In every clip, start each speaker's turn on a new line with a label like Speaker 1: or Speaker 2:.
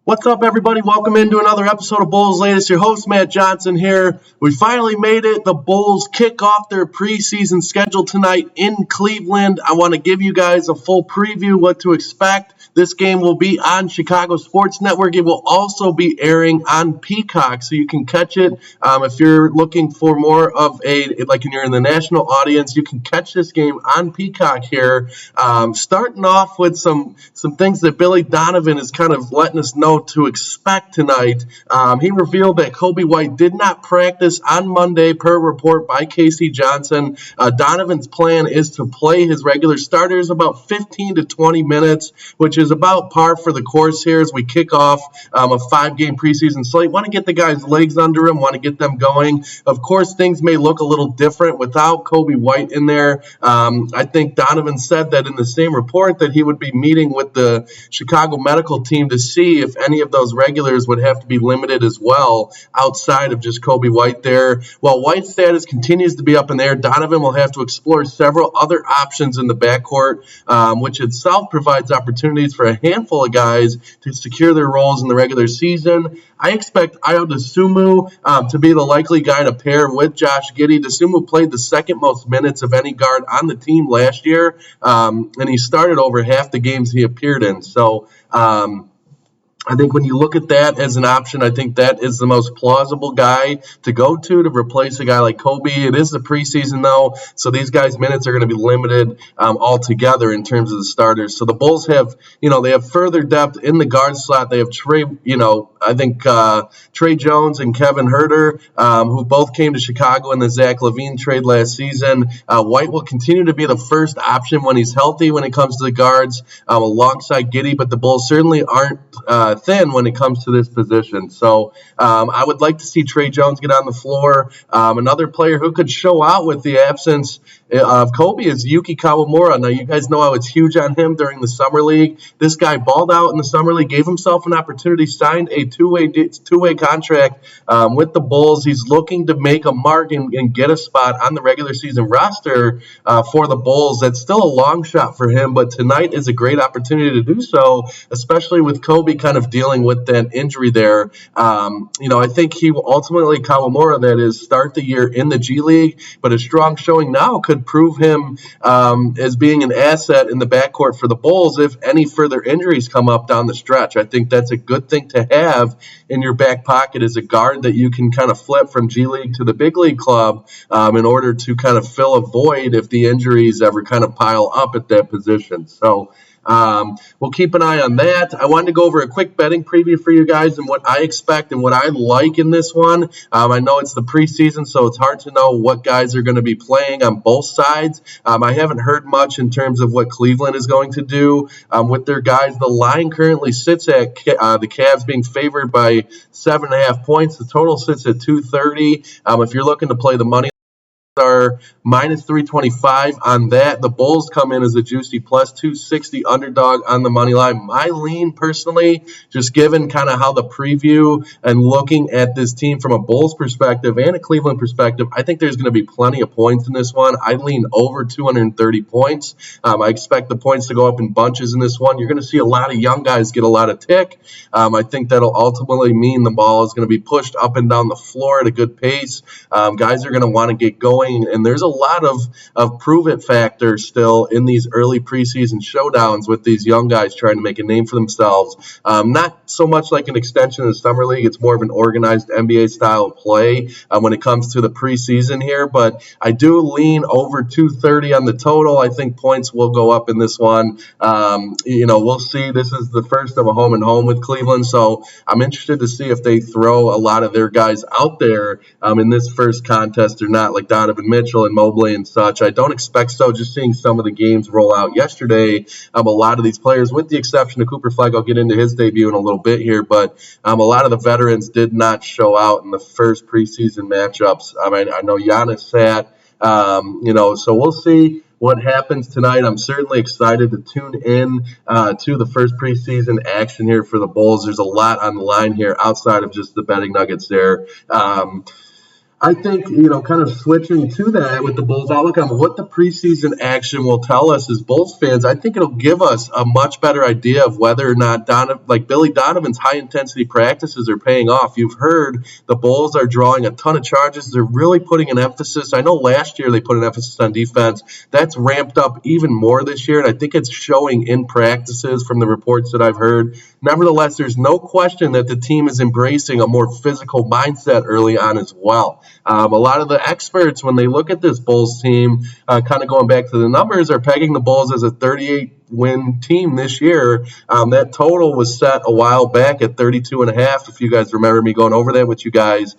Speaker 1: What's up, everybody? Welcome into another episode of Bulls Latest. Your host, Matt Johnson here. We finally made it. The Bulls kick off their preseason schedule tonight in Cleveland. I want to give you guys a full preview, what to expect. This game will be on Chicago Sports Network. It will also be airing on Peacock, so you can catch it. If you're looking for more of like you're in the national audience, you can catch this game on Peacock here. Starting off with some things that Billy Donovan is kind of letting us know to expect tonight. He revealed that Coby White did not practice on Monday, per report by Casey Johnson. Donovan's plan is to play his regular starters about 15 to 20 minutes, which is about par for the course here as we kick off a 5-game preseason slate. Want to get the guys' legs under him, want to get them going. Of course, things may look a little different without Coby White in there. I think Donovan said that in the same report that he would be meeting with the Chicago medical team to see if any of those regulars would have to be limited as well outside of just Coby White there. While White's status continues to be up in the air, Donovan will have to explore several other options in the backcourt, which itself provides opportunities for a handful of guys to secure their roles in the regular season. I expect Ayo Dosunmu to be the likely guy to pair with Josh Giddey. Dosunmu played the second most minutes of any guard on the team last year, and he started over half the games he appeared in. So, I think when you look at that as an option, I think that is the most plausible guy to go to replace a guy like Coby. It is the preseason, though, so these guys' minutes are going to be limited altogether in terms of the starters. So the Bulls have, they have further depth in the guard slot. They have Trey Jones and Kevin Huerter, who both came to Chicago in the Zach LaVine trade last season. White will continue to be the first option when he's healthy when it comes to the guards, alongside Giddey, but the Bulls certainly aren't thin when it comes to this position. So I would like to see Trey Jones get on the floor. Another player who could show out with the absence of Coby is Yuki Kawamura. Now, you guys know I was huge on him during the Summer League. This guy balled out in the Summer League, gave himself an opportunity, signed a two-way contract with the Bulls. He's looking to make a mark and get a spot on the regular season roster for the Bulls. That's still a long shot for him, but tonight is a great opportunity to do so, especially with Coby kind of dealing with that injury there. I think he will ultimately, Kawamura, that is, start the year in the G League, but a strong showing now could prove him as being an asset in the backcourt for the Bulls if any further injuries come up down the stretch. I think that's a good thing to have in your back pocket as a guard that you can kind of flip from G League to the big league club in order to kind of fill a void if the injuries ever kind of pile up at that position. So we'll keep an eye on that. I wanted to go over a quick betting preview for you guys and what I expect and what I like in this one. I know it's the preseason, so it's hard to know what guys are going to be playing on both sides. I haven't heard much in terms of what Cleveland is going to do with their guys. The line currently sits at the Cavs being favored by 7.5 points. The total sits at 230. If you're looking to play the money, are minus 325 on that. The Bulls come in as a juicy plus 260 underdog on the money line. My lean, personally, just given kind of how the preview and looking at this team from a Bulls perspective and a Cleveland perspective, I think there's going to be plenty of points in this one. I lean over 230 points. I expect the points to go up in bunches in this one. You're going to see a lot of young guys get a lot of tick. I think that'll ultimately mean the ball is going to be pushed up and down the floor at a good pace. Guys are going to want to get going. And there's a lot of prove-it factors still in these early preseason showdowns with these young guys trying to make a name for themselves. Not so much like an extension of the Summer League. It's more of an organized NBA-style of play when it comes to the preseason here. But I do lean over 230 on the total. I think points will go up in this one. We'll see. This is the first of a home-and-home with Cleveland, so I'm interested to see if they throw a lot of their guys out there in this first contest or not, like Donovan Mitchell and Mobley and such. I don't expect so, just seeing some of the games roll out yesterday. A lot of these players, with the exception of Cooper Flag, I'll get into his debut in a little bit here, but a lot of the veterans did not show out in the first preseason matchups. I know Giannis sat, so we'll see what happens tonight. I'm certainly excited to tune in to the first preseason action here for the Bulls. There's a lot on the line here outside of just the betting nuggets there. I think, kind of switching to that with the Bulls outlook on what the preseason action will tell us as Bulls fans, I think it'll give us a much better idea of whether or not Billy Donovan's high intensity practices are paying off. You've heard the Bulls are drawing a ton of charges. They're really putting an emphasis. I know last year they put an emphasis on defense. That's ramped up even more this year, and I think it's showing in practices from the reports that I've heard. Nevertheless, there's no question that the team is embracing a more physical mindset early on as well. A lot of the experts, when they look at this Bulls team, kind of going back to the numbers, are pegging the Bulls as a 38-win team this year. That total was set a while back at 32.5, if you guys remember me going over that with you guys.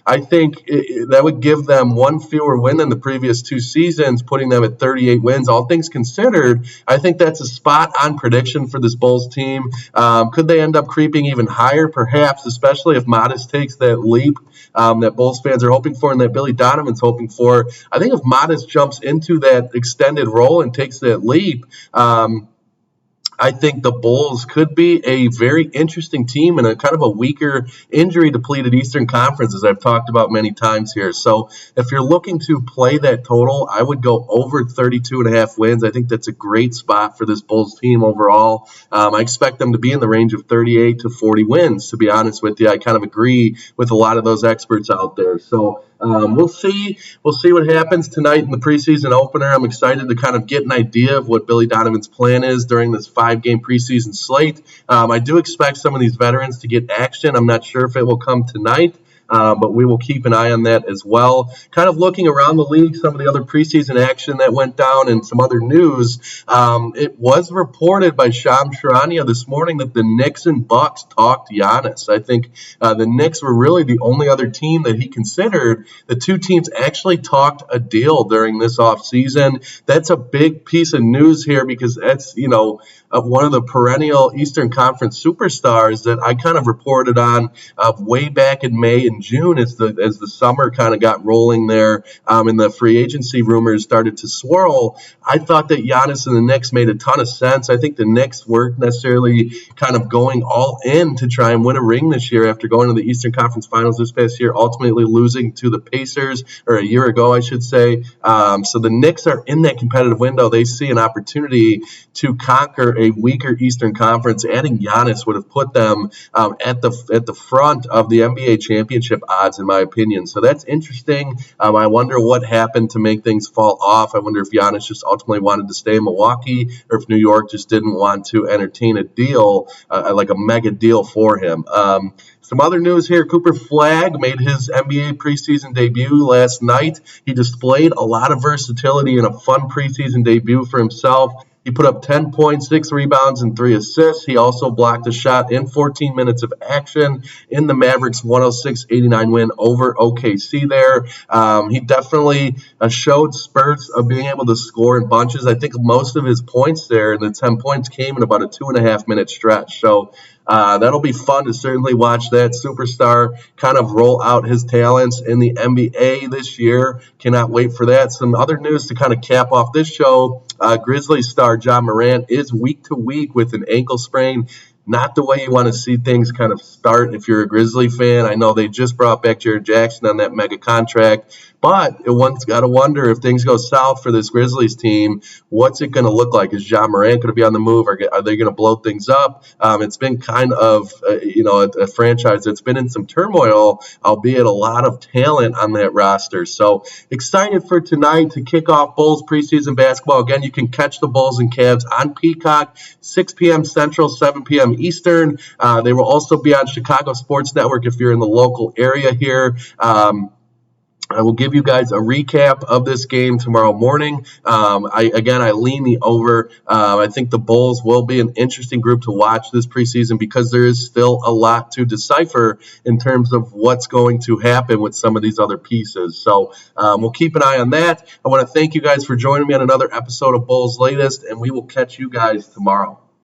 Speaker 1: I think that would give them one fewer win than the previous two seasons, putting them at 38 wins. All things considered, I think that's a spot-on prediction for this Bulls team. Could they end up creeping even higher? Perhaps, especially if Modest takes that leap that Bulls fans are hoping for and that Billy Donovan's hoping for. I think if Modest jumps into that extended role and takes that leap, I think the Bulls could be a very interesting team in a kind of a weaker, injury-depleted Eastern Conference, as I've talked about many times here. So if you're looking to play that total, I would go over 32.5 wins. I think that's a great spot for this Bulls team overall. I expect them to be in the range of 38 to 40 wins, to be honest with you. I kind of agree with a lot of those experts out there. So we'll see what happens tonight in the preseason opener. I'm excited to kind of get an idea of what Billy Donovan's plan is during this 5-game preseason slate. I do expect some of these veterans to get action. I'm not sure if it will come tonight. But we will keep an eye on that as well. Kind of looking around the league, some of the other preseason action that went down and some other news. It was reported by Shams Charania this morning that the Knicks and Bucks talked Giannis. I think the Knicks were really the only other team that he considered. The two teams actually talked a deal during this offseason. That's a big piece of news here because that's, one of the perennial Eastern Conference superstars that I kind of reported on way back in May and June as the summer kind of got rolling there and the free agency rumors started to swirl. I thought that Giannis and the Knicks made a ton of sense. I think the Knicks weren't necessarily kind of going all in to try and win a ring this year after going to the Eastern Conference Finals this past year, ultimately losing to the Pacers, or a year ago, I should say. So the Knicks are in that competitive window. They see an opportunity to conquer a weaker Eastern Conference. Adding Giannis would have put them at the front of the NBA championship odds, in my opinion. So that's interesting. I wonder what happened to make things fall off. I wonder if Giannis just ultimately wanted to stay in Milwaukee, or if New York just didn't want to entertain a deal, like a mega deal for him. Some other news here, Cooper Flagg made his NBA preseason debut last night. He displayed a lot of versatility in a fun preseason debut for himself. He put up 10 points, 6 rebounds, and 3 assists. He also blocked a shot in 14 minutes of action in the Mavericks' 106-89 win over OKC there. He definitely showed spurts of being able to score in bunches. I think most of his points there, the 10 points, came in about a 2.5-minute stretch. So that'll be fun to certainly watch that superstar kind of roll out his talents in the NBA this year. Cannot wait for that. Some other news to kind of cap off this show. Grizzlies star Ja Morant is week to week with an ankle sprain. Not the way you want to see things kind of start if you're a Grizzly fan. I know they just brought back Jared Jackson on that mega contract, but one's got to wonder if things go south for this Grizzlies team, what's it going to look like? Is Ja Morant going to be on the move? Are they going to blow things up? It's been kind of, a franchise that's been in some turmoil, albeit a lot of talent on that roster. So excited for tonight to kick off Bulls preseason basketball. Again, you can catch the Bulls and Cavs on Peacock, 6 p.m. Central, 7 p.m. Eastern. They will also be on Chicago Sports Network if you're in the local area here. I will give you guys a recap of this game tomorrow morning. I lean the over. I think the Bulls will be an interesting group to watch this preseason because there is still a lot to decipher in terms of what's going to happen with some of these other pieces. So we'll keep an eye on that. I want to thank you guys for joining me on another episode of Bulls Latest, and we will catch you guys tomorrow.